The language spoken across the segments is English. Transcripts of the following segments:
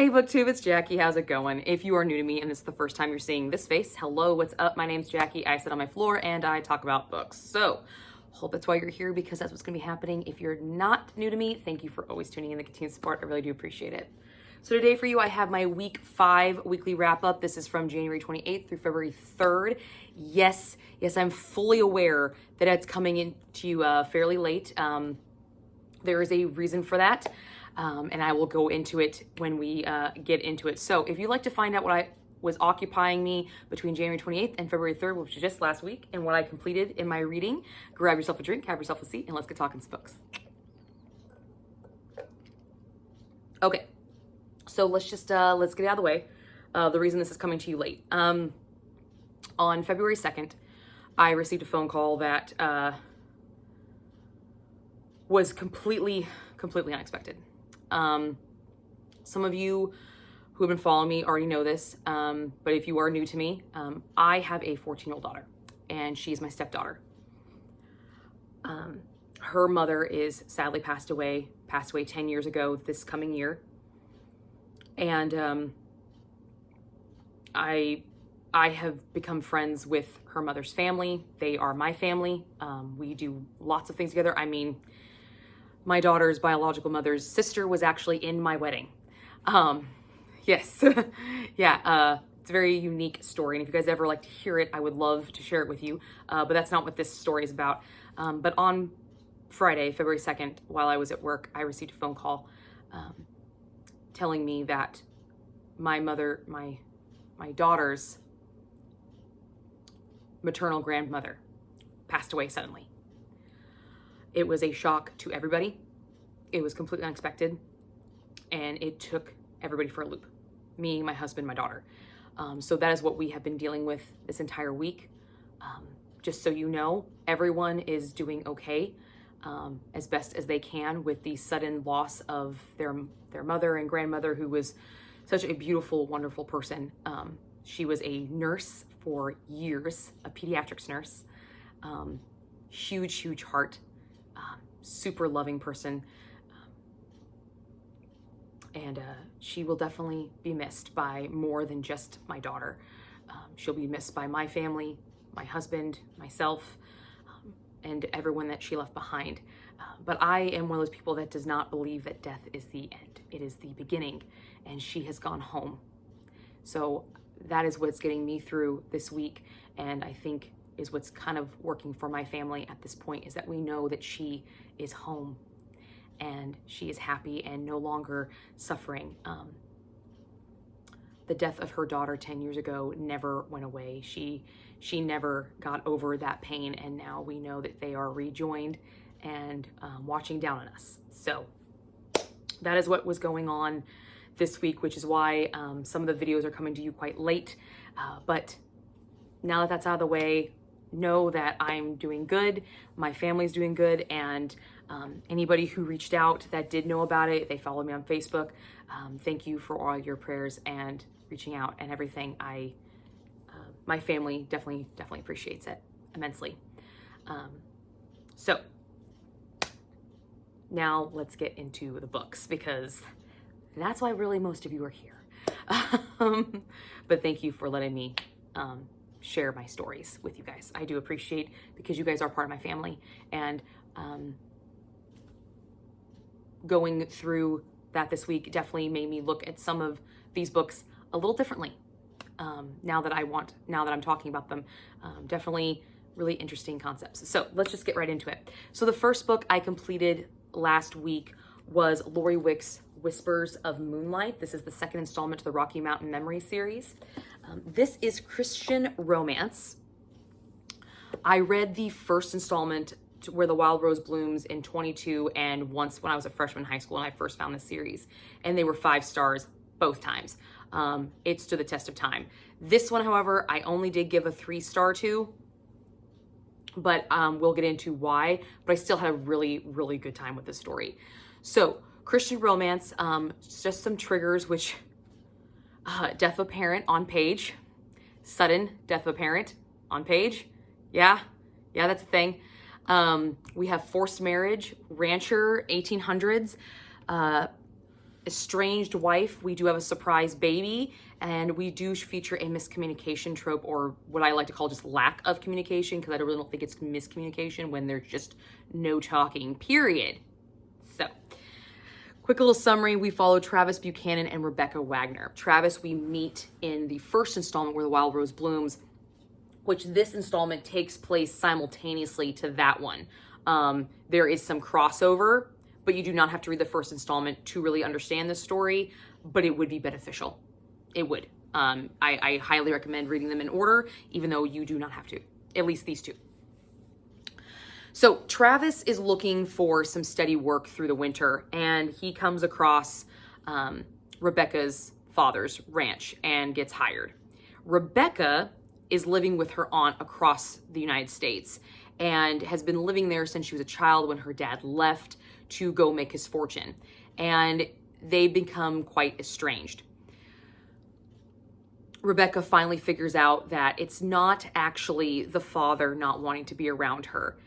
Hey BookTube, it's Jackie. How's it going? If you are new to me and this is the first time you're seeing this face, hello, what's up? My name's Jackie. I sit on my floor and I talk about books. So, hope that's why you're here, because that's what's going to be happening. If you're not new to me, thank you for always tuning in, the continued support. I really do appreciate it. So today for you, I have my week 5 weekly wrap up. This is from January 28th through February 3rd. Yes, I'm fully aware that it's coming into you fairly late. There is a reason for that. And I will go into it when we get into it. So if you'd like to find out what was occupying me between January 28th and February 3rd, which was just last week, and what I completed in my reading, grab yourself a drink, have yourself a seat, and let's get talking some books. Okay, so let's get it out of the way. The reason this is coming to you late. On February 2nd, I received a phone call that was completely unexpected. Some of you who have been following me already know this, but if you are new to me, I have a 14-year-old daughter, and she is my stepdaughter. Her mother is sadly passed away 10 years ago this coming year, and I have become friends with her mother's family. They are my family. We do lots of things together. I mean, my daughter's biological mother's sister was actually in my wedding. Yes. Yeah, it's a very unique story. And if you guys ever like to hear it, I would love to share it with you. But that's not what this story is about. But on Friday, February 2nd, while I was at work, I received a phone call telling me that my daughter's maternal grandmother passed away suddenly. It was a shock to everybody. It was completely unexpected, and it took everybody for a loop. Me, my husband, my daughter. So that is what we have been dealing with this entire week. Just so you know, everyone is doing okay, as best as they can with the sudden loss of their mother and grandmother, who was such a beautiful, wonderful person. She was a nurse for years, a pediatrics nurse. Huge heart. Super loving person, and she will definitely be missed by more than just my daughter. She'll be missed by my family, my husband, myself, and everyone that she left behind. But I am one of those people that does not believe that death is the end. It is the beginning, and she has gone home. So that is what's getting me through this week, and I think is what's kind of working for my family at this point, is that we know that she is home and she is happy and no longer suffering. The death of her daughter 10 years ago never went away. She never got over that pain, and now we know that they are rejoined and watching down on us. So that is what was going on this week, which is why some of the videos are coming to you quite late. But now that that's out of the way, know that I'm doing good, my family's doing good, and anybody who reached out that did know about it, they followed me on Facebook, thank you for all your prayers and reaching out and everything. My family definitely appreciates it immensely. So now let's get into the books, because that's why really most of you are here. But thank you for letting me share my stories with you guys. I do appreciate, because you guys are part of my family, and going through that this week definitely made me look at some of these books a little differently. Now that I'm talking about them, definitely really interesting concepts. So let's just get right into it. So the first book I completed last week was Lori Wick's Whispers of Moonlight. This is the second installment to the Rocky Mountain Memory series. This is Christian romance. I read the first installment, Where the Wild Rose Blooms, in 22, and once when I was a freshman in high school and I first found this series, and they were 5 stars both times. It stood the test of time. This one, however, I only did give a 3-star to, but we'll get into why, but I still had a really good time with this story. So Christian romance, just some triggers, which death of a parent on page, sudden death of a parent on page. Yeah, that's a thing. We have forced marriage, rancher, 1800s, estranged wife, we do have a surprise baby, and we do feature a miscommunication trope, or what I like to call just lack of communication, because I really don't think it's miscommunication when there's just no talking, period. So, quick little summary, we follow Travis Buchanan and Rebecca Wagner. Travis we meet in the first installment, Where the Wild Rose Blooms, which this installment takes place simultaneously to that one. There is some crossover, but you do not have to read the first installment to really understand this story, but it would be beneficial. It would. I highly recommend reading them in order, even though you do not have to, at least these two. So Travis is looking for some steady work through the winter, and he comes across Rebecca's father's ranch and gets hired. Rebecca is living with her aunt across the United States and has been living there since she was a child when her dad left to go make his fortune. And they become quite estranged. Rebecca finally figures out that it's not actually the father not wanting to be around her.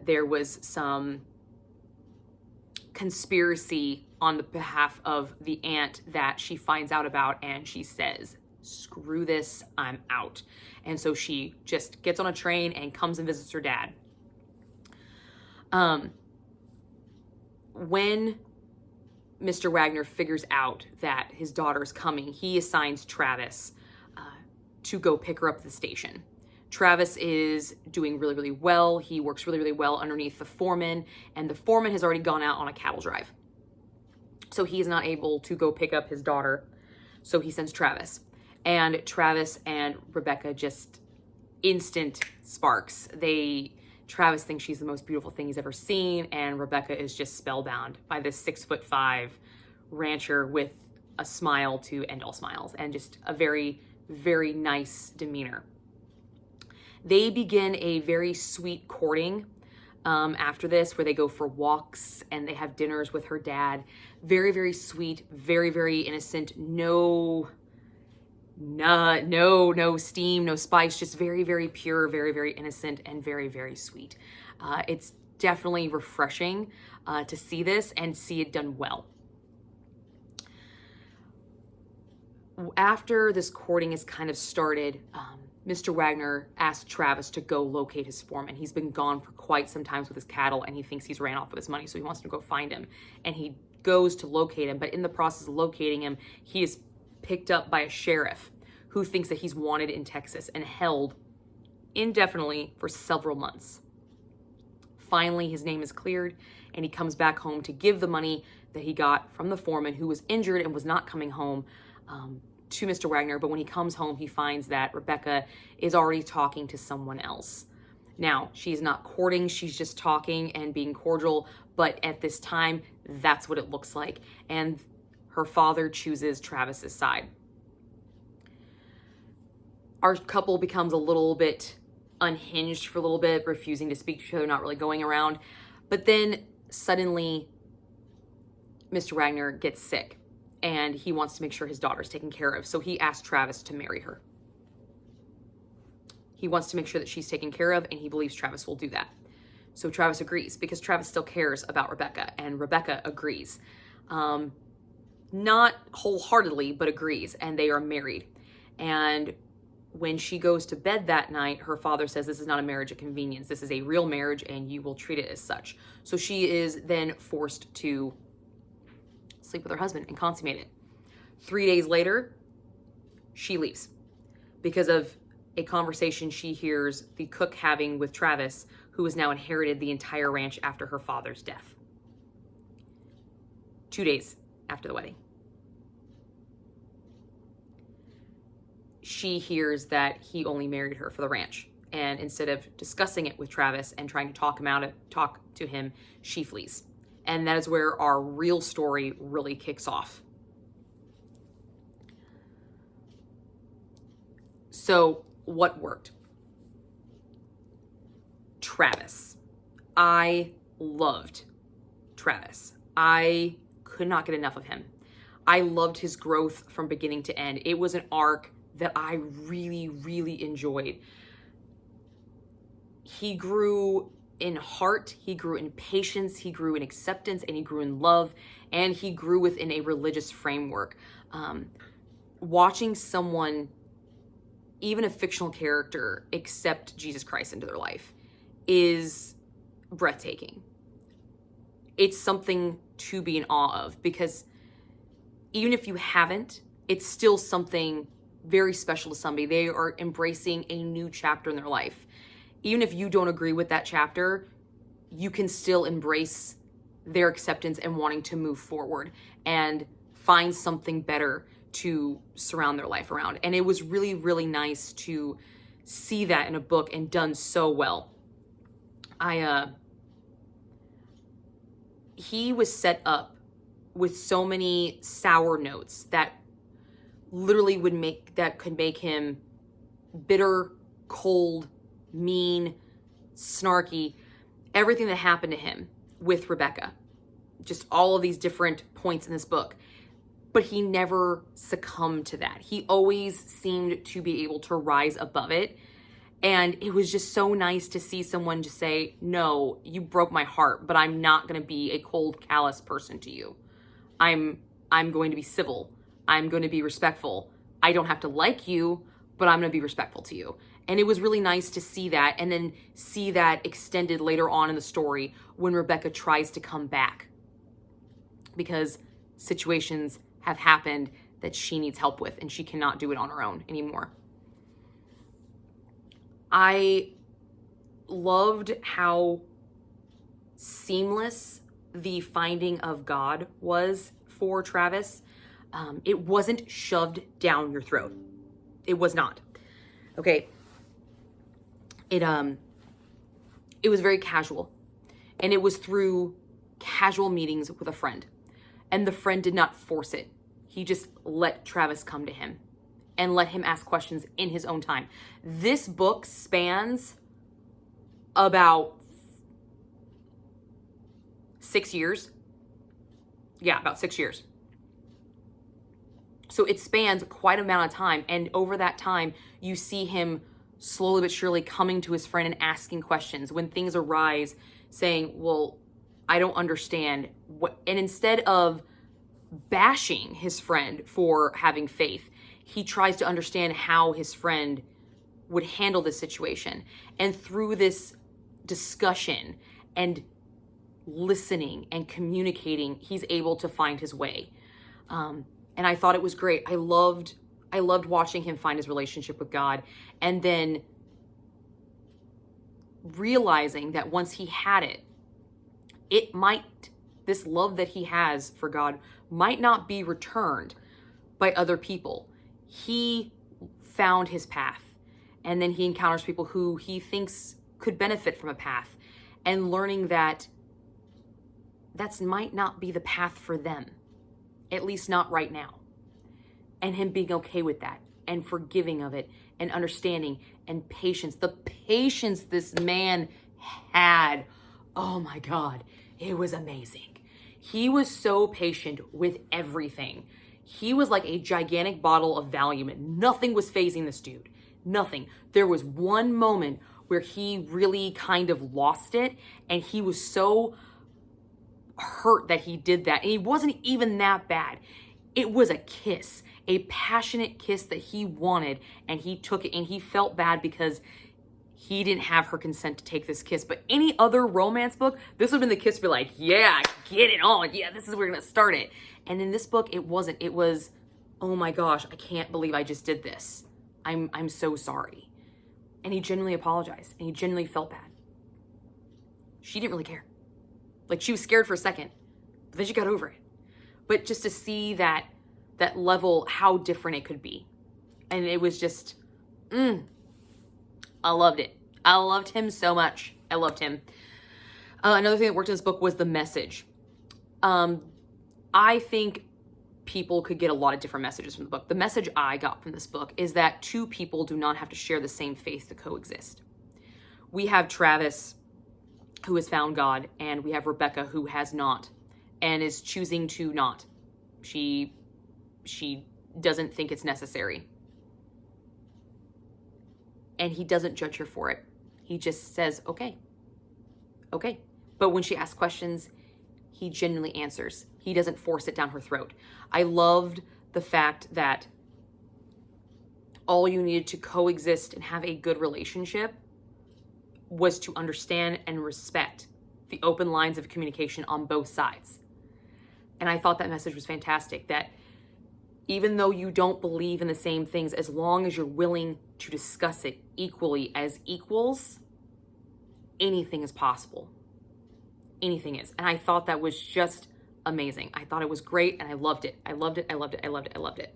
There was some conspiracy on the behalf of the aunt that she finds out about, and she says, screw this, I'm out. And so she just gets on a train and comes and visits her dad. When Mr. Wagner figures out that his daughter's coming, he assigns Travis to go pick her up at the station. Travis is doing really, really well. He works really, really well underneath the foreman, and the foreman has already gone out on a cattle drive. So he's not able to go pick up his daughter. So he sends Travis. And Travis and Rebecca just instant sparks. Travis thinks she's the most beautiful thing he's ever seen, and Rebecca is just spellbound by this 6'5" rancher with a smile to end all smiles, and just a very, very nice demeanor. They begin a very sweet courting after this, where they go for walks and they have dinners with her dad. Very, very sweet, very, very innocent. No steam, no spice, just very, very pure, very, very innocent, and very, very sweet. It's definitely refreshing to see this and see it done well. After this courting is kind of started, Mr. Wagner asked Travis to go locate his foreman. He's been gone for quite some time with his cattle, and he thinks he's ran off with his money, so he wants to go find him. And he goes to locate him, but in the process of locating him, he is picked up by a sheriff who thinks that he's wanted in Texas and held indefinitely for several months. Finally, his name is cleared, and he comes back home to give the money that he got from the foreman, who was injured and was not coming home, to Mr. Wagner. But when he comes home, he finds that Rebecca is already talking to someone else. Now, she's not courting, she's just talking and being cordial, but at this time, that's what it looks like. And her father chooses Travis's side. Our couple becomes a little bit unhinged for a little bit, refusing to speak to each other, not really going around. But then suddenly, Mr. Wagner gets sick, and he wants to make sure his daughter's taken care of. So he asks Travis to marry her. He wants to make sure that she's taken care of, and he believes Travis will do that. So Travis agrees, because Travis still cares about Rebecca, and Rebecca agrees. Not wholeheartedly, but agrees, and they are married. And when she goes to bed that night, her father says, this is not a marriage of convenience. This is a real marriage, and you will treat it as such. So she is then forced to sleep with her husband and consummate it. 3 days later, she leaves because of a conversation she hears the cook having with Travis, who has now inherited the entire ranch after her father's death. 2 days after the wedding. She hears that he only married her for the ranch. And instead of discussing it with Travis and trying to talk to him, she flees. And that is where our real story really kicks off. So, what worked? Travis. I loved Travis. I could not get enough of him. I loved his growth from beginning to end. It was an arc that I really, really enjoyed. He grew in heart, he grew in patience, he grew in acceptance, and he grew in love, and he grew within a religious framework. Watching someone, even a fictional character, accept Jesus Christ into their life is breathtaking. It's something to be in awe of, because even if you haven't, it's still something very special to somebody. They are embracing a new chapter in their life. Even if you don't agree with that chapter, you can still embrace their acceptance and wanting to move forward and find something better to surround their life around. And it was really, really nice to see that in a book, and done so well. He was set up with so many sour notes that literally could make him bitter, cold, mean, snarky, everything that happened to him with Rebecca. Just all of these different points in this book. But he never succumbed to that. He always seemed to be able to rise above it. And it was just so nice to see someone just say, no, you broke my heart, but I'm not going to be a cold, callous person to you. I'm going to be civil. I'm going to be respectful. I don't have to like you, but I'm going to be respectful to you. And it was really nice to see that, and then see that extended later on in the story when Rebecca tries to come back, because situations have happened that she needs help with, and she cannot do it on her own anymore. I loved how seamless the finding of God was for Travis. It wasn't shoved down your throat. It was not. Okay. It was very casual, and it was through casual meetings with a friend, and the friend did not force it. He just let Travis come to him and let him ask questions in his own time. This book spans about 6 years. Yeah, about 6 years. So it spans quite an amount of time. And over that time, you see him slowly but surely coming to his friend and asking questions. When things arise, saying, well, I don't understand. And instead of bashing his friend for having faith, he tries to understand how his friend would handle this situation. And through this discussion and listening and communicating, he's able to find his way. And I thought it was great. I loved watching him find his relationship with God, and then realizing that once he had it, this love that he has for God might not be returned by other people. He found his path, and then he encounters people who he thinks could benefit from a path, and learning that might not be the path for them, at least not right now. And him being okay with that, and forgiving of it, and understanding, and patience. The patience this man had, oh my God, it was amazing. He was so patient with everything. He was like a gigantic bottle of Valium. Nothing was fazing this dude. Nothing. There was one moment where he really kind of lost it, and he was so hurt that he did that. And he wasn't even that bad. It was a kiss, a passionate kiss that he wanted, and he took it, and he felt bad because he didn't have her consent to take this kiss. But any other romance book, this would have been the kiss to be like, yeah, get it on. Yeah, this is where we're going to start it. And in this book, it wasn't. It was, oh my gosh, I can't believe I just did this. I'm so sorry. And he genuinely apologized, and he genuinely felt bad. She didn't really care. Like, she was scared for a second, but then she got over it. But just to see that level, how different it could be. And it was just, I loved it. I loved him so much. I loved him. Another thing that worked in this book was the message. I think people could get a lot of different messages from the book. The message I got from this book is that two people do not have to share the same faith to coexist. We have Travis, who has found God, and we have Rebecca, who has not, and is choosing to not. She doesn't think it's necessary. And he doesn't judge her for it. He just says, okay. okay. But when she asks questions, he genuinely answers. He doesn't force it down her throat. I loved the fact that all you needed to coexist and have a good relationship was to understand and respect the open lines of communication on both sides. And I thought that message was fantastic, that even though you don't believe in the same things, as long as you're willing to discuss it equally as equals, anything is possible. Anything is. And I thought that was just amazing. I thought it was great and I loved it. I loved it. I loved it. I loved it. I loved it.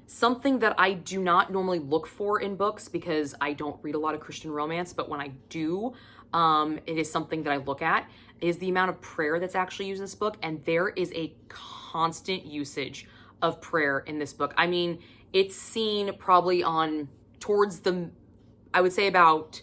Something that I do not normally look for in books, because I don't read a lot of Christian romance, but when I do, it is something that I look at, is the amount of prayer that's actually used in this book. And there is a constant usage of prayer in this book. I mean, it's seen probably on towards the, I would say about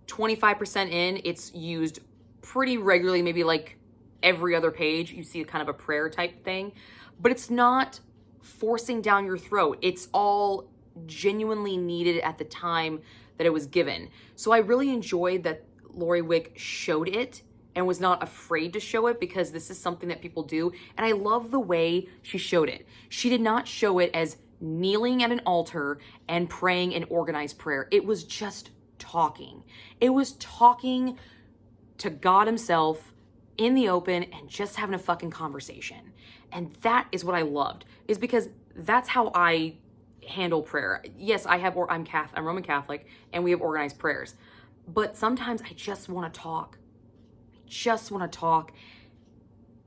25% in, it's used pretty regularly, maybe like every other page. You see kind of a prayer type thing, but it's not forcing down your throat. It's all genuinely needed at the time that it was given. So I really enjoyed that Lori Wick showed it and was not afraid to show it, because this is something that people do. And I love the way she showed it. She did not show it as kneeling at an altar and praying an organized prayer. It was just talking. It was talking to God himself in the open and just having a fucking conversation. And that is what I loved, is because that's how I handle prayer. Yes, I'm Roman Catholic, and we have organized prayers. But sometimes I just want to talk.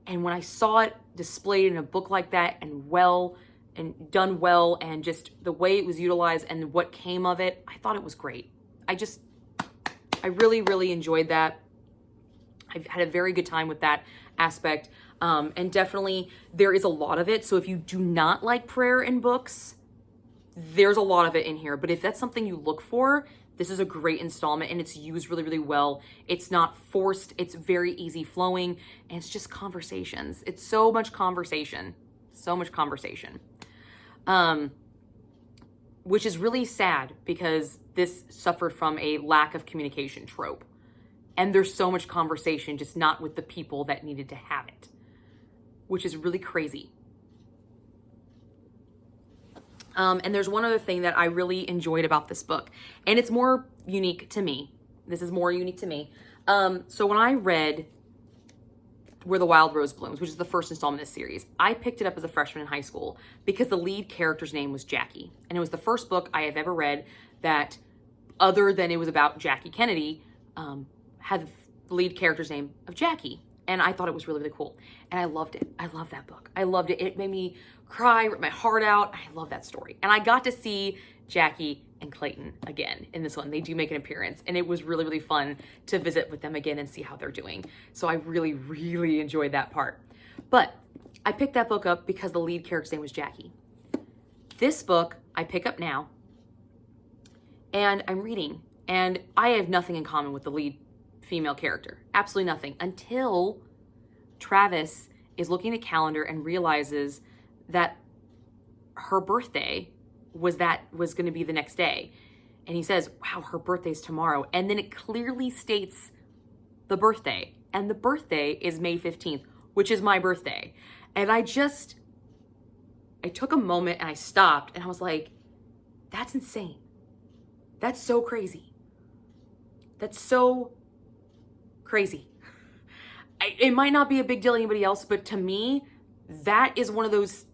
And when I saw it displayed in a book like that, and done well, and just the way it was utilized and what came of it, I thought it was great. I really, really enjoyed that. I've had a very good time with that aspect. And definitely there is a lot of it. So if you do not like prayer in books, there's a lot of it in here. But if that's something you look for, this is a great installment, and it's used really, really well. It's not forced. It's very easy flowing, and it's just conversations. It's so much conversation, which is really sad, because this suffered from a lack of communication trope. And there's so much conversation, just not with the people that needed to have it, which is really crazy. And there's one other thing that I really enjoyed about this book, and it's more unique to me. This is more unique to me. So when I read Where the Wild Rose Blooms, which is the first installment of this series, I picked it up as a freshman in high school because the lead character's name was Jackie. And it was the first book I have ever read that, other than it was about Jackie Kennedy, had the lead character's name of Jackie. And I thought it was really, really cool. And I loved it. I love that book. I loved it. It made me cry, rip my heart out. I love that story. And I got to see Jackie and Clayton again in this one. They do make an appearance. And it was really, really fun to visit with them again and see how they're doing. So I really, really enjoyed that part. But I picked that book up because the lead character's name was Jackie. This book I pick up now, and I'm reading. And I have nothing in common with the lead female character. Absolutely nothing. Until Travis is looking at a calendar and realizes that her birthday was going to be the next day. And he says, wow, her birthday's tomorrow. And then it clearly states the birthday. And the birthday is May 15th, which is my birthday. And I took a moment and I stopped and I was like, that's insane. That's so crazy. That's so crazy. It might not be a big deal to anybody else, but to me, that is one of those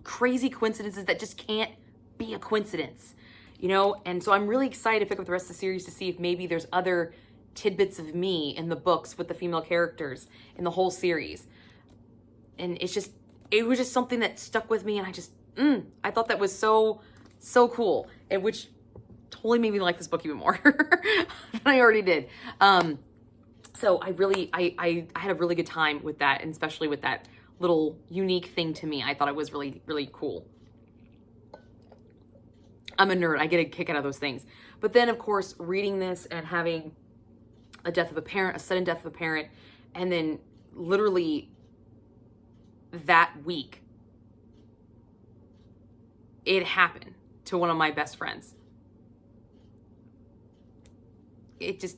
crazy coincidences that just can't be a coincidence, you know? And so I'm really excited to pick up the rest of the series to see if maybe there's other tidbits of me in the books with the female characters in the whole series. And it was just something that stuck with me, and I thought that was so cool, and which totally made me like this book even more than I already did. So I had a really good time with that, and especially with that little unique thing to me. I thought it was really, really cool. I'm a nerd. I get a kick out of those things. But then, of course, reading this and having a sudden death of a parent, and then literally that week, it happened to one of my best friends. this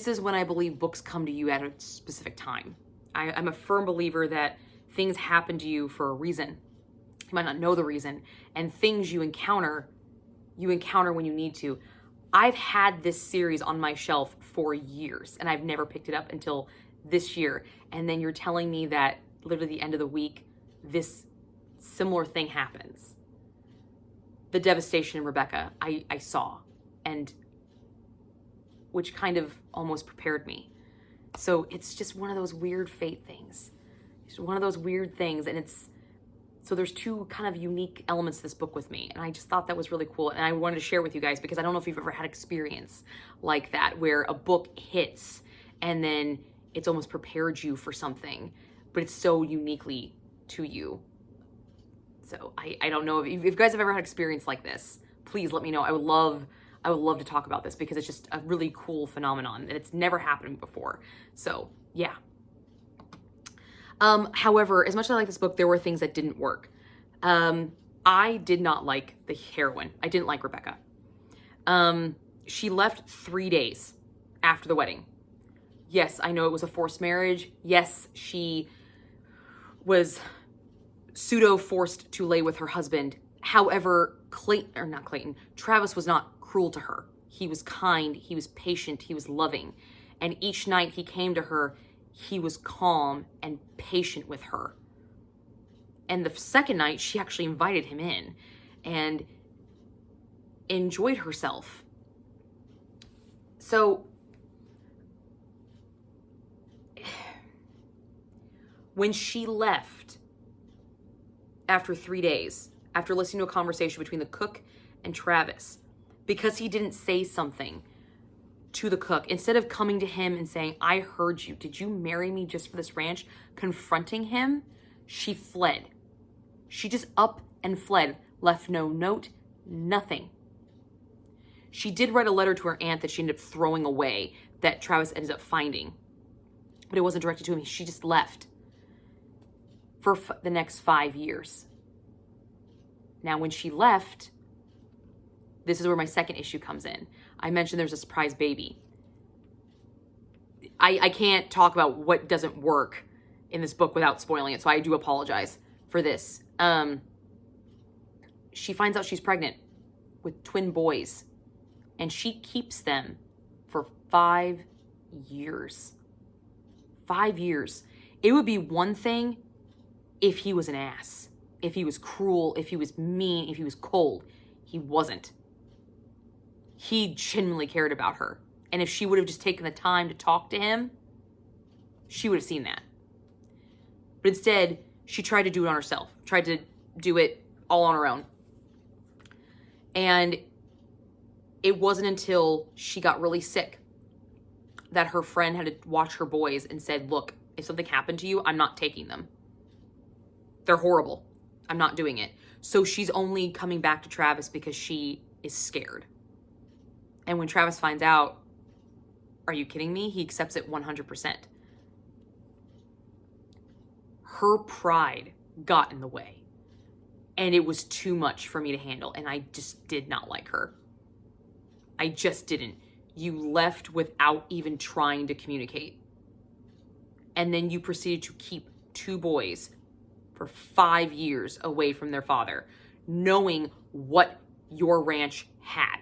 is when I believe books come to you at a specific time. I'm a firm believer that things happen to you for a reason. You might not know the reason, and things you encounter when you need to. I've had this series on my shelf for years, and I've never picked it up until this year. And then you're telling me that literally the end of the week, this similar thing happens. The devastation in Rebecca, I saw, and which kind of almost prepared me. So it's just one of those weird fate things. It's one of those weird things, and so there's two kind of unique elements to this book with me, and I just thought that was really cool, and I wanted to share with you guys because I don't know if you've ever had experience like that, where a book hits and then it's almost prepared you for something, but it's so uniquely to you. So I don't know if you guys have ever had experience like this. Please let me know. I would love to talk about this because it's just a really cool phenomenon and it's never happened before. So yeah. However, as much as I like this book, there were things that didn't work. I did not like the heroine. I didn't like Rebecca. She left 3 days after the wedding. Yes, I know it was a forced marriage. Yes, she was pseudo-forced to lay with her husband. However, Travis was not cruel to her. He was kind, he was patient, he was loving. And each night he came to her, he was calm and patient with her. And the second night, she actually invited him in and enjoyed herself. So when she left after 3 days, after listening to a conversation between the cook and Travis, because he didn't say something to the cook, instead of coming to him and saying, I heard you, did you marry me just for this ranch? Confronting him, she fled. She just up and fled, left no note, nothing. She did write a letter to her aunt that she ended up throwing away, that Travis ended up finding, but it wasn't directed to him. She just left for the next 5 years. Now, when she left, this is where my second issue comes in. I mentioned there's a surprise baby. I can't talk about what doesn't work in this book without spoiling it, so I do apologize for this. She finds out she's pregnant with twin boys, and she keeps them for 5 years. 5 years. It would be one thing if he was an ass, if he was cruel, if he was mean, if he was cold. He wasn't. He genuinely cared about her. And if she would have just taken the time to talk to him, she would have seen that. But instead, she tried to do it on herself, tried to do it all on her own. And it wasn't until she got really sick that her friend had to watch her boys and said, look, if something happened to you, I'm not taking them. They're horrible. I'm not doing it. So she's only coming back to Travis because she is scared. And when Travis finds out, are you kidding me? He accepts it 100%. Her pride got in the way. And it was too much for me to handle. And I just did not like her. I just didn't. You left without even trying to communicate. And then you proceeded to keep 2 boys for 5 years away from their father, knowing what your ranch had.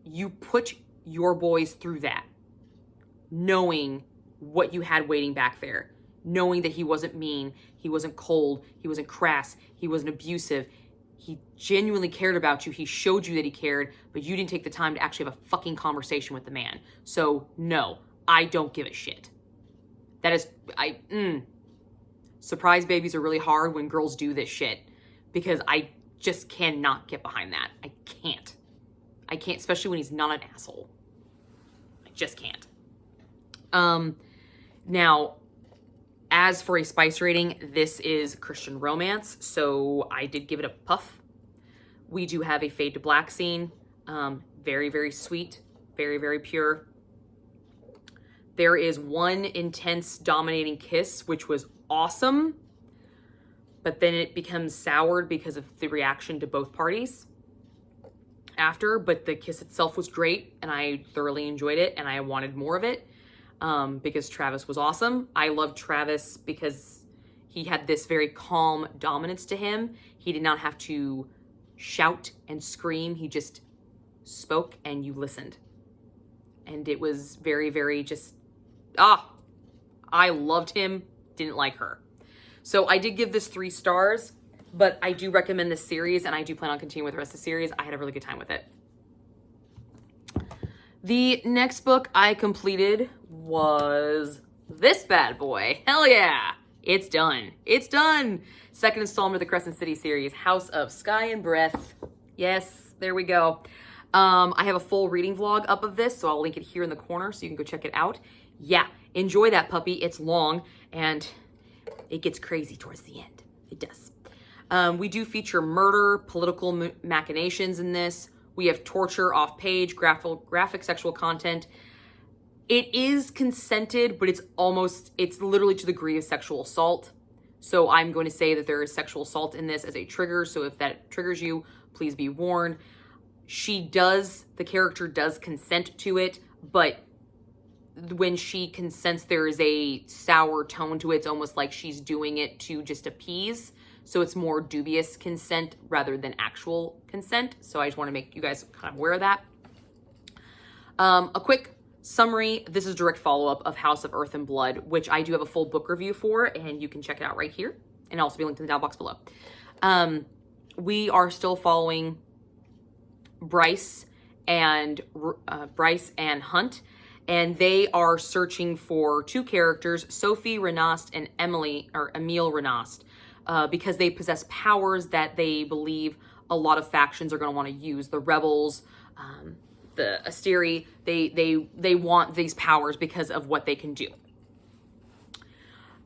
You put your boys through that, knowing what you had waiting back there, knowing that he wasn't mean, he wasn't cold, he wasn't crass, he wasn't abusive. He genuinely cared about you. He showed you that he cared, but you didn't take the time to actually have a fucking conversation with the man. So no, I don't give a shit. That is, surprise babies are really hard when girls do this shit, because I just cannot get behind that. I can't, especially when he's not an asshole. I just can't. Now, as for a spice rating, this is Christian romance, so I did give it a puff. We do have a fade to black scene. Very, very sweet. Very, very pure. There is one intense dominating kiss, which was awesome, but then it becomes soured because of the reaction to both parties. after, but the kiss itself was great and I thoroughly enjoyed it and I wanted more of it because Travis was awesome. I loved Travis because he had this very calm dominance to him. He did not have to shout and scream. He just spoke and you listened. And it was very, very just, I loved him, didn't like her. So I did give this 3 stars, but I do recommend this series and I do plan on continuing with the rest of the series. I had a really good time with it. The next book I completed was this bad boy. Hell yeah, it's done. It's done. Second installment of the Crescent City series, House of Sky and Breath. Yes, there we go. I have a full reading vlog up of this, so I'll link it here in the corner so you can go check it out. Yeah, enjoy that puppy. It's long and it gets crazy towards the end. It does. We do feature murder, political machinations in this. We have torture off page, graphic sexual content. It is consented, but it's literally to the degree of sexual assault. So I'm going to say that there is sexual assault in this as a trigger. So if that triggers you, please be warned. The character does consent to it, but when she consents, there is a sour tone to it. It's almost like she's doing it to just appease. So it's more dubious consent rather than actual consent. So I just want to make you guys kind of aware of that. A quick summary. This is a direct follow-up of House of Earth and Blood, which I do have a full book review for, and you can check it out right here. And also be linked in the down box below. We are still following Bryce and Hunt, and they are searching for 2 characters, Sophie Renast and Emile Renast, because they possess powers that they believe a lot of factions are going to want to use. The rebels, the Asteri, they want these powers because of what they can do.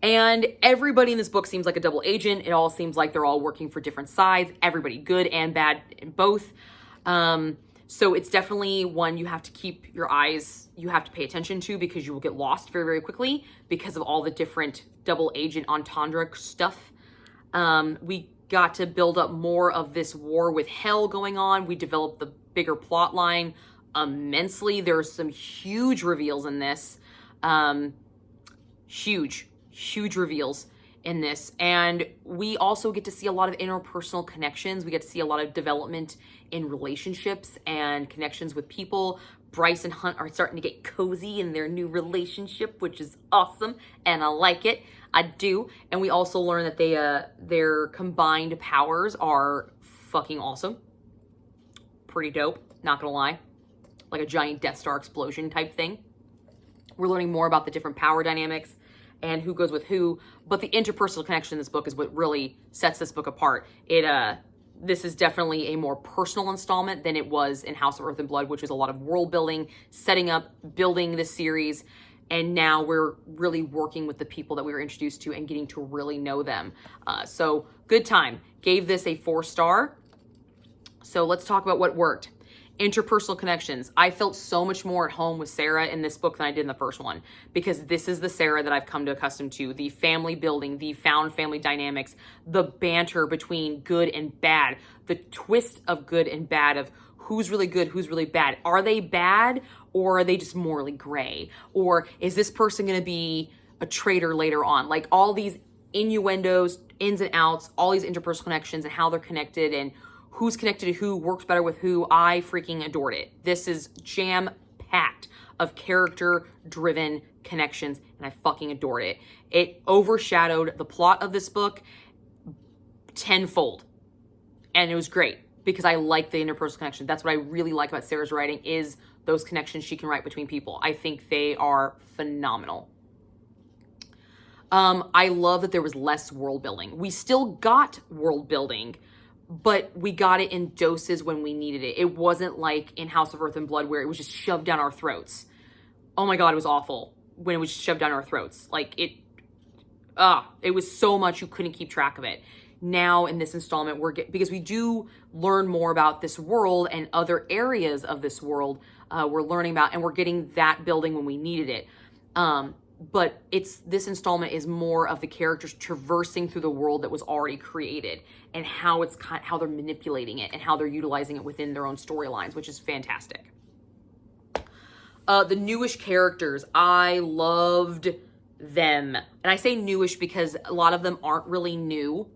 And everybody in this book seems like a double agent. It all seems like they're all working for different sides. Everybody good and bad in both. So it's definitely one you have to keep your eyes, you have to pay attention to, because you will get lost very, very quickly because of all the different double agent entendre stuff. We got to build up more of this war with hell going on. We developed the bigger plot line immensely. There's some huge reveals in this. Huge reveals in this. And we also get to see a lot of interpersonal connections. We get to see a lot of development in relationships and connections with people. Bryce and Hunt are starting to get cozy in their new relationship, which is awesome. And I like it. I do. And we also learn that their combined powers are fucking awesome. Pretty dope. Not gonna lie. Like a giant Death Star explosion type thing. We're learning more about the different power dynamics and who goes with who, but the interpersonal connection in this book is what really sets this book apart. This is definitely a more personal installment than it was in House of Earth and Blood, which was a lot of world building, setting up, building this series, and now we're really working with the people that we were introduced to and getting to really know them. So good time. Gave this a 4-star. So let's talk about what worked. Interpersonal connections. I felt so much more at home with Sarah in this book than I did in the first one, because this is the Sarah that I've come to accustom to. The family building, the found family dynamics, the banter between good and bad, the twist of good and bad, of who's really good, who's really bad. Are they bad or are they just morally gray? Or is this person going to be a traitor later on? Like all these innuendos, ins and outs, all these interpersonal connections and how they're connected and who's connected to who, works better with who. I freaking adored it. This is jam-packed of character-driven connections, and I fucking adored it. It overshadowed the plot of this book tenfold, and it was great because I like the interpersonal connection. That's what I really like about Sarah's writing, is those connections she can write between people. I think they are phenomenal. I love that there was less world building. We still got world building, but we got it in doses when we needed it. It wasn't like in House of Earth and Blood where it was just shoved down our throats. Oh my God, it was awful when it was shoved down our throats. Like it was so much you couldn't keep track of it. Now in this installment, because we do learn more about this world and other areas of this world we're learning about, and we're getting that building when we needed it. but this installment is more of the characters traversing through the world that was already created, and how they're manipulating it and how they're utilizing it within their own storylines, which is fantastic. The newish characters, I loved them. And I say newish because a lot of them aren't really new.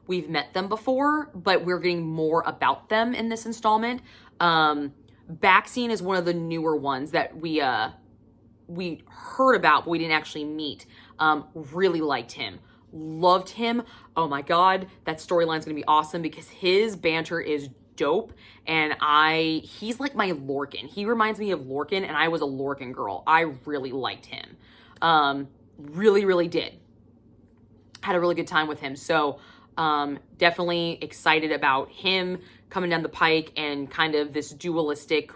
We've met them before, but we're getting more about them in this installment. Backseat is one of the newer ones that we heard about, but we didn't actually meet. Really liked him. Loved him. Oh my God, that storyline's gonna be awesome because his banter is dope. And he's like my Lorcan. He reminds me of Lorcan, and I was a Lorcan girl. I really liked him. Really, really did. Had a really good time with him. So definitely excited about him coming down the pike and kind of this dualistic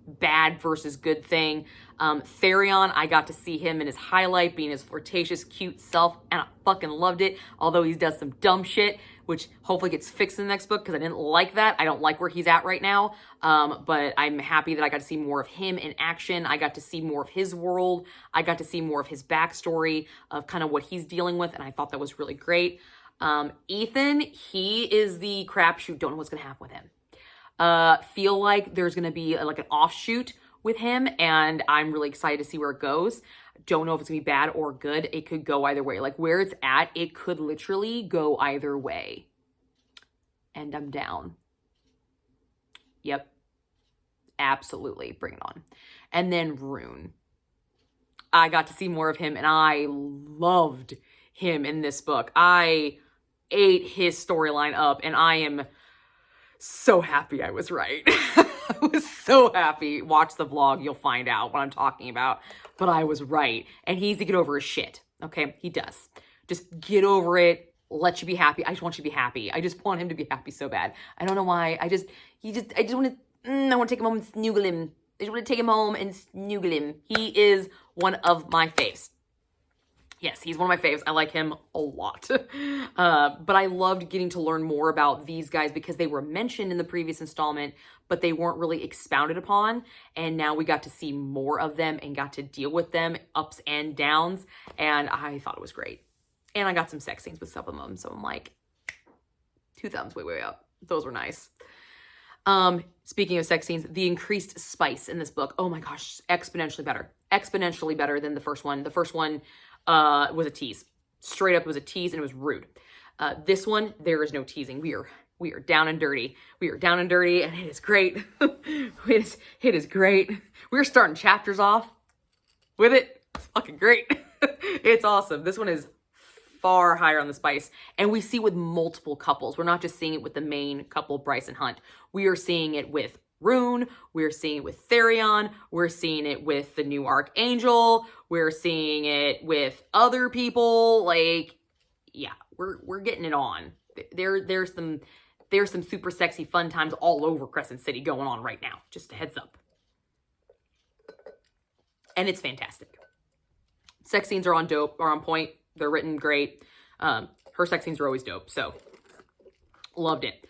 bad versus good thing. Therion, I got to see him in his highlight, being his flirtatious, cute self, and I fucking loved it. Although he does some dumb shit, which hopefully gets fixed in the next book, because I didn't like that. I don't like where he's at right now. But I'm happy that I got to see more of him in action. I got to see more of his world. I got to see more of his backstory of kind of what he's dealing with, and I thought that was really great. Ethan, he is the crapshoot. Don't know what's gonna happen with him. Feel like there's gonna be like an offshoot with him, and I'm really excited to see where it goes. Don't know if it's gonna be bad or good. It could go either way. Like where it's at, it could literally go either way. And I'm down. Yep. Absolutely. Bring it on. And then Rune. I got to see more of him, and I loved him in this book. I ate his storyline up, and I am so happy I was right. I was so happy. Watch the vlog. You'll find out what I'm talking about. But I was right. And he needs to get over his shit. Okay? He does. Just get over it. Let you be happy. I just want you to be happy. I just want him to be happy so bad. I don't know why. I just want to, I want to take him home and snuggle him. I just want to take him home and snuggle him. He is one of my faves. Yes, he's one of my faves. I like him a lot. But I loved getting to learn more about these guys because they were mentioned in the previous installment, but they weren't really expounded upon. And now we got to see more of them and got to deal with them, ups and downs. And I thought it was great. And I got some sex scenes with some of them. So I'm like, 2 thumbs way up. Those were nice. Speaking of sex scenes, the increased spice in this book. Oh my gosh, exponentially better. Exponentially better than the first one. The first one was a tease. Straight up, it was a tease, and it was rude. This one, there is no teasing. We are down and dirty. We are down and dirty, and it is great. it is great. We're starting chapters off with it. It's fucking great. It's awesome. This one is far higher on the spice, and we see with multiple couples. We're not just seeing it with the main couple, Bryce and Hunt. We are seeing it with Rune, we're seeing it with Therion, we're seeing it with the new Archangel, we're seeing it with other people. Like, yeah, we're getting it on. There's some super sexy fun times all over Crescent City going on right now. Just a heads up. And it's fantastic. Sex scenes are on point. They're written great. Her sex scenes are always dope, so loved it.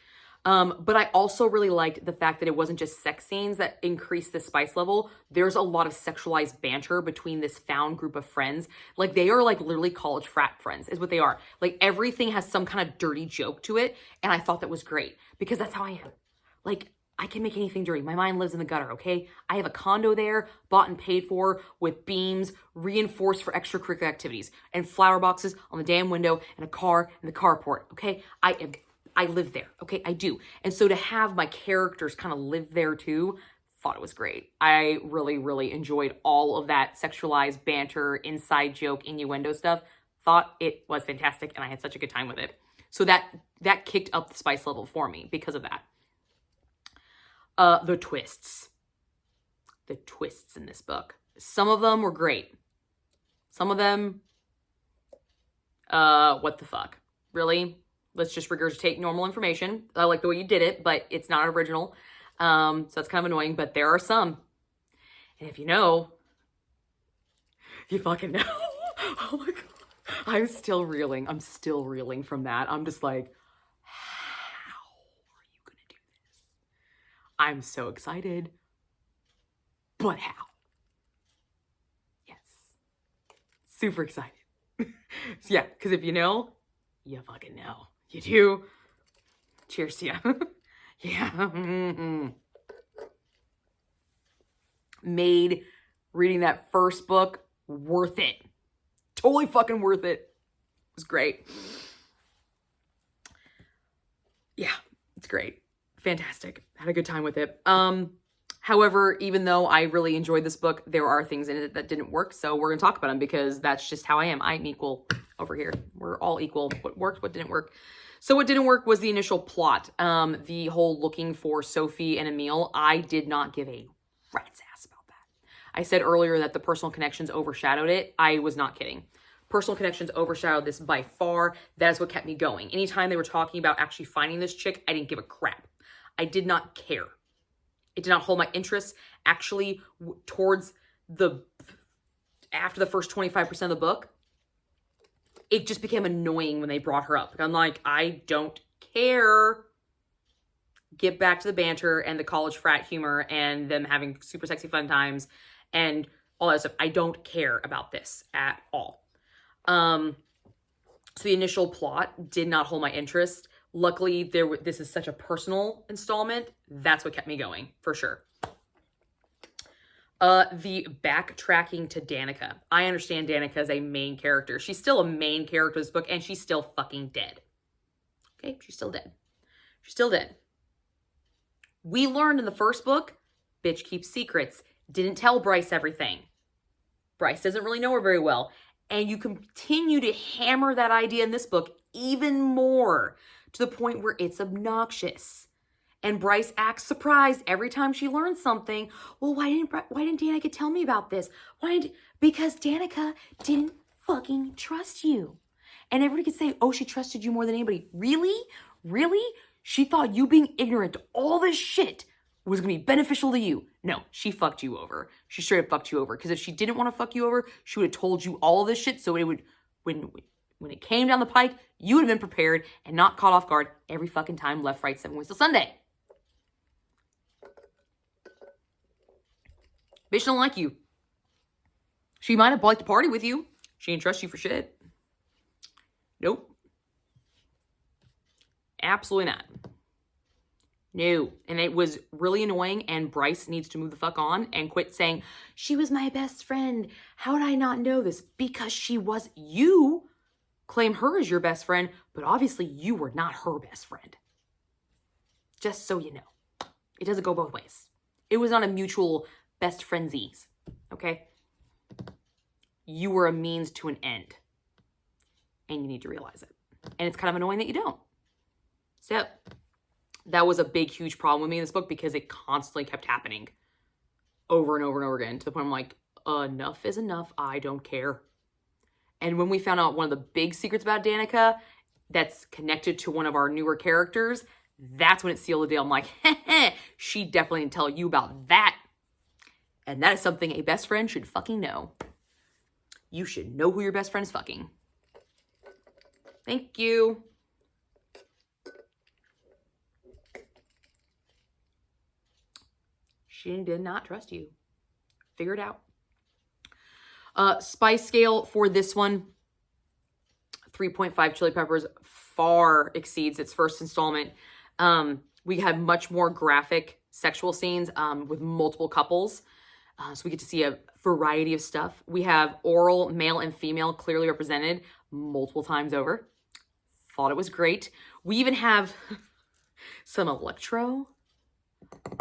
But I also really liked the fact that it wasn't just sex scenes that increased the spice level. There's a lot of sexualized banter between this found group of friends. Like, they are like literally college frat friends is what they are. Like, everything has some kind of dirty joke to it. And I thought that was great because that's how I am. Like, I can make anything dirty. My mind lives in the gutter, okay? I have a condo there, bought and paid for, with beams, reinforced for extracurricular activities, and flower boxes on the damn window, and a car in the carport, okay? I live there, okay? I do. And so to have my characters kind of live there too, thought it was great. I really, really enjoyed all of that sexualized banter, inside joke, innuendo stuff. Thought it was fantastic, and I had such a good time with it. So that kicked up the spice level for me because of that. The twists. The twists in this book. Some of them were great. Some of them, what the fuck? Really? Let's just regurgitate normal information. I like the way you did it, but it's not original. So that's kind of annoying, but there are some. And if you know, you fucking know. Oh my God. I'm still reeling. I'm still reeling from that. I'm just like, how are you going to do this? I'm so excited. But how? Yes. Super excited. So yeah, because if you know, you fucking know. You do. Cheers to you. Yeah. Made reading that first book worth it. Totally fucking worth it. It was great. Yeah, it's great. Fantastic. Had a good time with it. However, even though I really enjoyed this book, there are things in it that didn't work. So we're going to talk about them because that's just how I am. I'm equal over here. We're all equal. What worked, what didn't work. So what didn't work was the initial plot. The whole looking for Sophie and Emil. I did not give a rat's ass about that. I said earlier that the personal connections overshadowed it. I was not kidding. Personal connections overshadowed this by far. That is what kept me going. Anytime they were talking about actually finding this chick, I didn't give a crap. I did not care. It did not hold my interest. Actually, after the first 25% of the book, it just became annoying when they brought her up. I'm like, I don't care. Get back to the banter and the college frat humor and them having super sexy fun times and all that stuff. I don't care about this at all. So the initial plot did not hold my interest. Luckily, this is such a personal installment. That's what kept me going, for sure. The backtracking to Danica. I understand Danica is a main character. She's still a main character in this book, and she's still fucking dead. Okay, she's still dead. She's still dead. We learned in the first book, bitch keeps secrets. Didn't tell Bryce everything. Bryce doesn't really know her very well. And you continue to hammer that idea in this book even more to the point where it's obnoxious. And Bryce acts surprised every time she learns something. Well, why didn't Danica tell me about this? Because Danica didn't fucking trust you. And everybody could say, oh, she trusted you more than anybody. Really? Really? She thought you being ignorant to all this shit was going to be beneficial to you. No, she fucked you over. She straight up fucked you over. Because if she didn't want to fuck you over, she would have told you all of this shit. So it would, when it came down the pike, you would have been prepared and not caught off guard every fucking time left, right, 7 ways till Sunday. Bitch don't like you. She might have liked to party with you. She didn't trust you for shit. Nope. Absolutely not. No. And it was really annoying, and Bryce needs to move the fuck on and quit saying, she was my best friend. How did I not know this? Because she was. You claim her as your best friend, but obviously you were not her best friend. Just so you know. It doesn't go both ways. It was not a mutual best friendsies, okay? You were a means to an end, and you need to realize it. And it's kind of annoying that you don't. So that was a big, huge problem with me in this book because it constantly kept happening over and over and over again to the point I'm like, enough is enough. I don't care. And when we found out one of the big secrets about Danica that's connected to one of our newer characters, that's when it sealed the deal. I'm like, she definitely didn't tell you about that. And that is something a best friend should fucking know. You should know who your best friend is fucking. Thank you. She did not trust you. Figure it out. Spice scale for this one, 3.5 chili peppers, far exceeds its first installment. We had much more graphic sexual scenes with multiple couples. So we get to see a variety of stuff. We have oral, male and female clearly represented multiple times over. Thought it was great. We even have some electro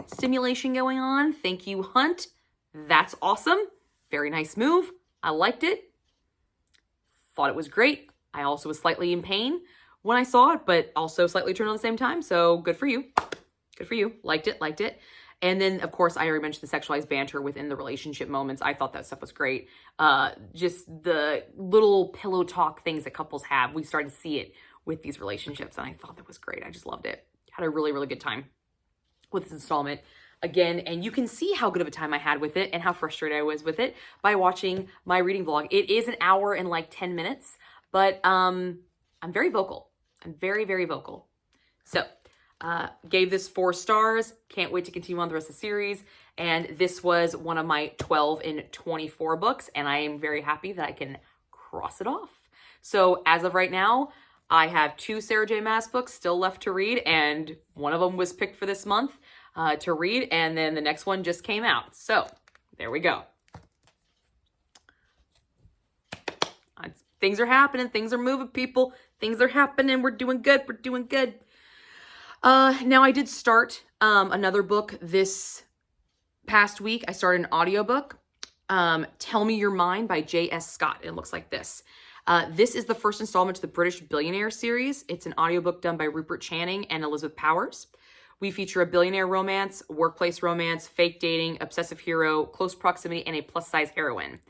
stimulation going on. Thank you, Hunt. That's awesome. Very nice move. I liked it. Thought it was great. I also was slightly in pain when I saw it, but also slightly turned on at the same time. So good for you. Good for you. Liked it. Liked it. And then, of course, I already mentioned the sexualized banter within the relationship moments. I thought that stuff was great. Just the little pillow talk things that couples have. We started to see it with these relationships, and I thought that was great. I just loved it. Had a really, really good time with this installment. Again, and you can see how good of a time I had with it and how frustrated I was with it by watching my reading vlog. It is an hour and like 10 minutes, but I'm very vocal. I'm very, very vocal. So, gave this 4 stars. Can't wait to continue on the rest of the series. And this was one of my 12 in 24 books. And I am very happy that I can cross it off. So as of right now, I have 2 Sarah J. Maas books still left to read, and one of them was picked for this month to read, and then the next one just came out. So there we go. Things are happening. Things are moving, people. Things are happening. We're doing good. We're doing good. Now, I did start another book this past week. I started an audiobook, Tell Me Your Mind by J.S. Scott. It looks like this. This is the first installment to the British Billionaire series. It's an audiobook done by Rupert Channing and Elizabeth Powers. We feature a billionaire romance, workplace romance, fake dating, obsessive hero, close proximity, and a plus-size heroine.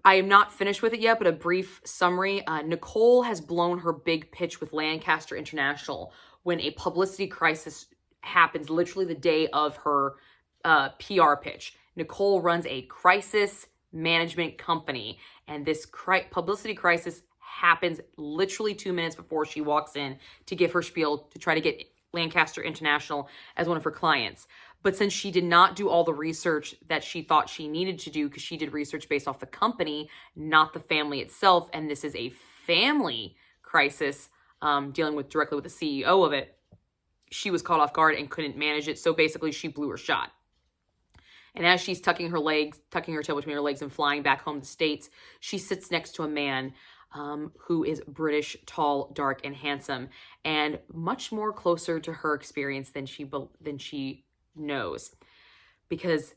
I am not finished with it yet, but a brief summary. Nicole has blown her big pitch with Lancaster International when a publicity crisis happens literally the day of her PR pitch. Nicole runs a crisis management company, and this publicity crisis happens literally 2 minutes before she walks in to give her spiel to try to get Lancaster International as one of her clients. But since she did not do all the research that she thought she needed to do, because she did research based off the company, not the family itself, and this is a family crisis dealing with directly with the CEO of it, she was caught off guard and couldn't manage it. So basically she blew her shot. And as she's tucking her tail between her legs and flying back home to the States, she sits next to a man who is British, tall, dark, and handsome, and much more closer to her experience than she knows, because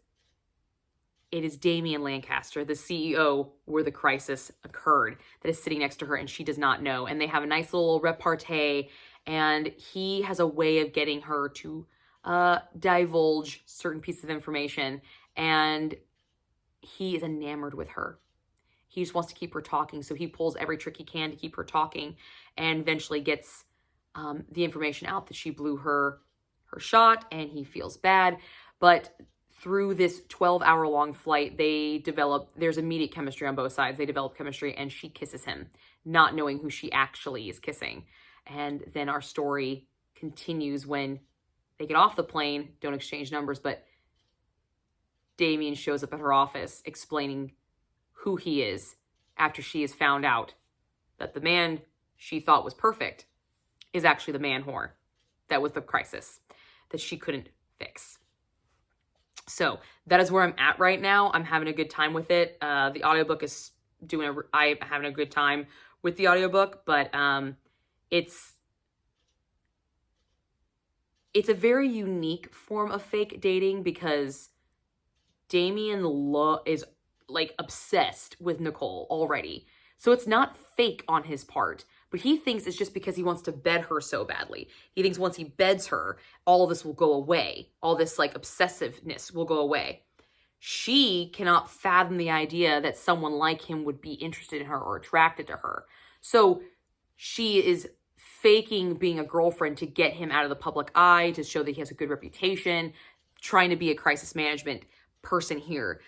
it is Damien Lancaster, the CEO where the crisis occurred, that is sitting next to her, and she does not know. And they have a nice little repartee, and he has a way of getting her to divulge certain pieces of information, and he is enamored with her. He just wants to keep her talking, so he pulls every trick he can to keep her talking, and eventually gets the information out that she blew her shot, and he feels bad. But through this 12-hour-long flight, there's immediate chemistry on both sides. They develop chemistry, and she kisses him, not knowing who she actually is kissing. And then our story continues when they get off the plane, don't exchange numbers, but Damien shows up at her office explaining who he is after she has found out that the man she thought was perfect is actually the man whore that was the crisis that she couldn't fix. So that is where I'm at right now. I'm having a good time with it. The audiobook is I'm having a good time with the audiobook, but it's a very unique form of fake dating, because Damien is like obsessed with Nicole already. So it's not fake on his part, but he thinks it's just because he wants to bed her so badly. He thinks once he beds her, all of this will go away. All this like obsessiveness will go away. She cannot fathom the idea that someone like him would be interested in her or attracted to her. So she is faking being a girlfriend to get him out of the public eye, to show that he has a good reputation, trying to be a crisis management person here.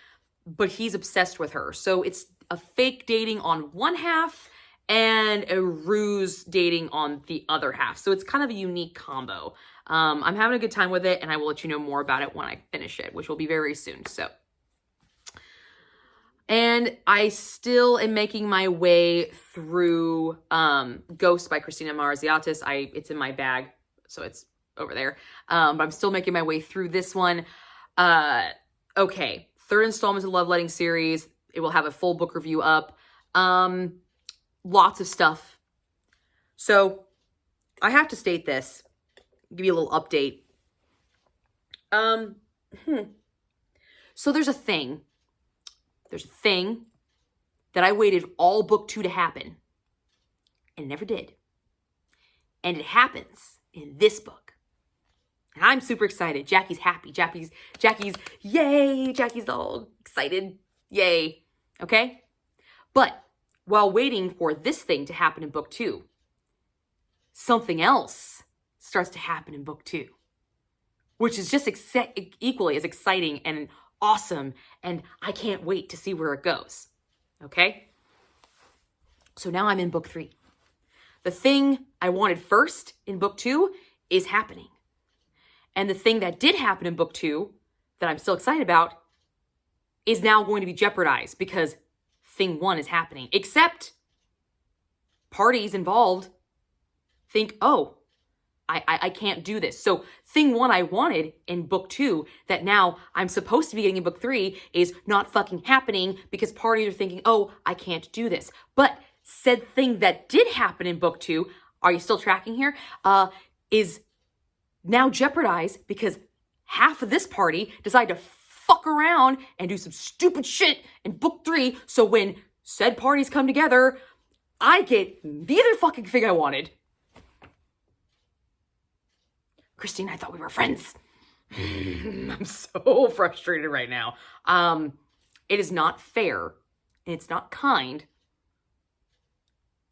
But he's obsessed with her. So it's a fake dating on one half and a ruse dating on the other half. So it's kind of a unique combo. I'm having a good time with it, and I will let you know more about it when I finish it, which will be very soon. And I still am making my way through Ghost by Christina Marziatis. It's in my bag, so it's over there. But I'm still making my way through this one. Okay, 3rd installment of the Love Letting series. It will have a full book review up. Lots of stuff. So I have to state this, give you a little update. So there's a thing that I waited all book 2 to happen, and it never did. And it happens in this book. And I'm super excited. Jackie's happy. Jackie's yay. Jackie's all excited. Yay. Okay? But while waiting for this thing to happen in book 2, something else starts to happen in book 2, which is just equally as exciting and awesome, and I can't wait to see where it goes. Okay? So now I'm in book 3. The thing I wanted first in book 2 is happening. And the thing that did happen in book 2 that I'm still excited about is now going to be jeopardized, because thing 1 is happening. Except parties involved think, oh, I can't do this. So thing 1 I wanted in book 2 that now I'm supposed to be getting in book 3 is not fucking happening because parties are thinking, oh, I can't do this. But said thing that did happen in book 2, are you still tracking here? Is now jeopardized because half of this party decided to fuck around and do some stupid shit in book 3. So when said parties come together, I get neither fucking thing I wanted. Christine, I thought we were friends. I'm so frustrated right now. It is not fair and it's not kind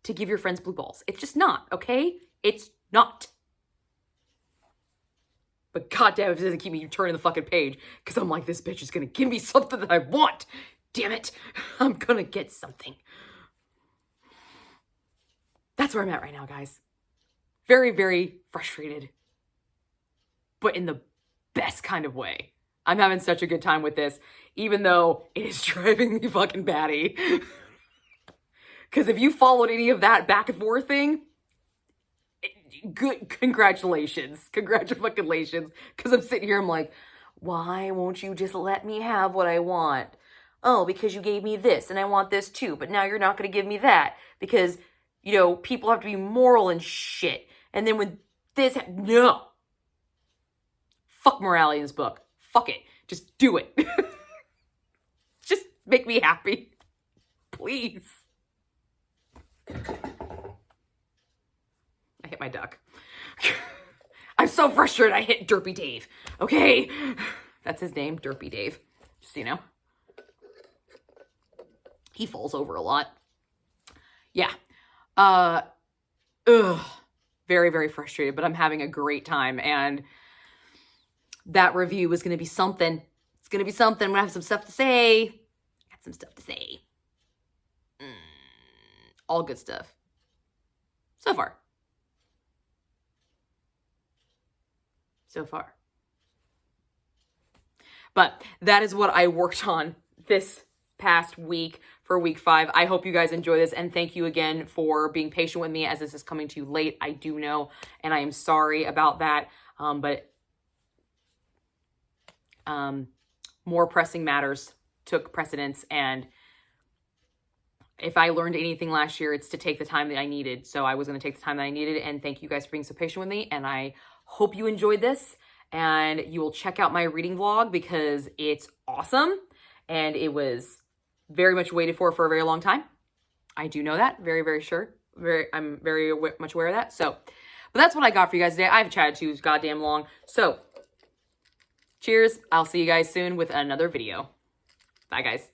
to give your friends blue balls. It's just not, okay? It's not. But goddamn, if it doesn't keep me turning the fucking page, because I'm like, this bitch is gonna give me something that I want. Damn it. I'm gonna get something. That's where I'm at right now, guys. Very, very frustrated. But in the best kind of way. I'm having such a good time with this, even though it is driving me fucking batty. Because if you followed any of that back and forth thing, good, congratulations. Congratulations. Because I'm sitting here, I'm like, why won't you just let me have what I want? Oh, because you gave me this and I want this too, but now you're not going to give me that because, you know, people have to be moral and shit. And then when this, no. Fuck morality in this book. Fuck it. Just do it. Just make me happy. Please. I hit my duck. I'm so frustrated I hit Derpy Dave. Okay? That's his name, Derpy Dave. Just so you know. He falls over a lot. Yeah. Very, very frustrated, but I'm having a great time, and that review is going to be something. It's going to be something. I'm going to have some stuff to say. Got some stuff to say. All good stuff. So far. So far. But that is what I worked on this past week for week 5. I hope you guys enjoy this, and thank you again for being patient with me as this is coming to you late. I do know, and I am sorry about that. But more pressing matters took precedence, and if I learned anything last year, it's to take the time that I needed. So I was going to take the time that I needed, and thank you guys for being so patient with me, and I hope you enjoyed this, and you will check out my reading vlog because it's awesome, and it was very much waited for a very long time. I do know that, very, very sure. I'm very much aware of that. So, but that's what I got for you guys today. I've chatted too goddamn long. So, cheers. I'll see you guys soon with another video. Bye, guys.